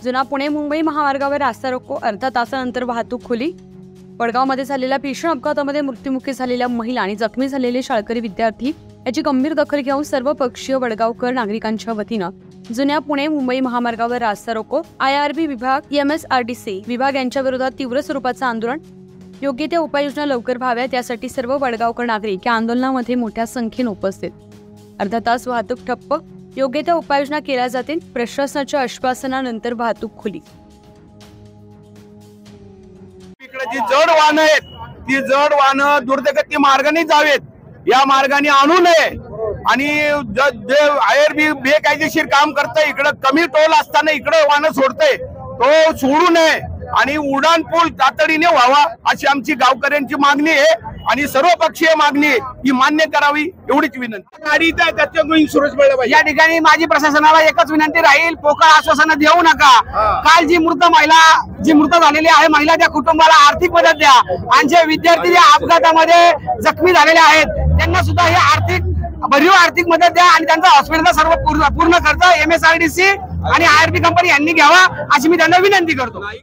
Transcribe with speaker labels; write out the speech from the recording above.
Speaker 1: जुना पुणे मुंबई महामार्गावर रास्ता रोको, अर्धा तासानंतर वाहतूक खुली। वडगावमध्ये झालेल्या भीषण अपघातामध्ये मृत्युमुखी झालेल्या महिला आणि जखमी झालेले शाळकरी विद्यार्थी याची गंभीर दखल घेऊन सर्वपक्षीय वडगावकर नागरिकांच्या वतीनं जुन्या पुणे मुंबई महामार्गावर रास्ता रोको, IRB विभाग, MSRTC विभाग यांच्या विरोधात तीव्र स्वरूपाचं आंदोलन। योग्य त्या उपाययोजना लवकर व्हाव्यात यासाठी सर्व वडगावकर नागरिक या आंदोलनामध्ये मोठ्या संख्येने उपस्थित। अर्धा तास वाहतूक ठप्प, योग्य त्या उपाययोजना केल्या जातील। प्रशासनाच्या आश्वासनानंतर वाहतूक खुली।
Speaker 2: इकडे जी जड वाहनं आहेत ती जड वाहनं दुर्गती मार्गाने जावेत, या मार्गाने आणू नये। आणि जे IRB बेकायदेशीर काम करतंय, इकडे कमी टोल असताना इकडे वाहनं सोडतंय, तो सोडू नये आणि उड्डाण पूल तातडीने व्हावा अशी आमची गावकऱ्यांची मागणी आहे आणि सर्वपक्षीय मागणी ही मान्य करावी एवढीच विनंती। गाडी सुरेश बळाबाई
Speaker 3: या ठिकाणी माझी प्रशासनाला एकच विनंती राहील, पोकळ आश्वासन देऊ नका। काल जी मृत झालेली आहे महिला, त्या कुटुंबाला आर्थिक मदत द्या। आणि जे विद्यार्थी या अपघातामध्ये जखमी झालेले आहेत त्यांना सुद्धा हे भरीव आर्थिक मदत द्या आणि त्यांचा हॉस्पिटलचा सर्व पूर्ण खर्च MSRTC आणि IRB कंपनी यांनी घ्यावा अशी मी त्यांना विनंती करतो।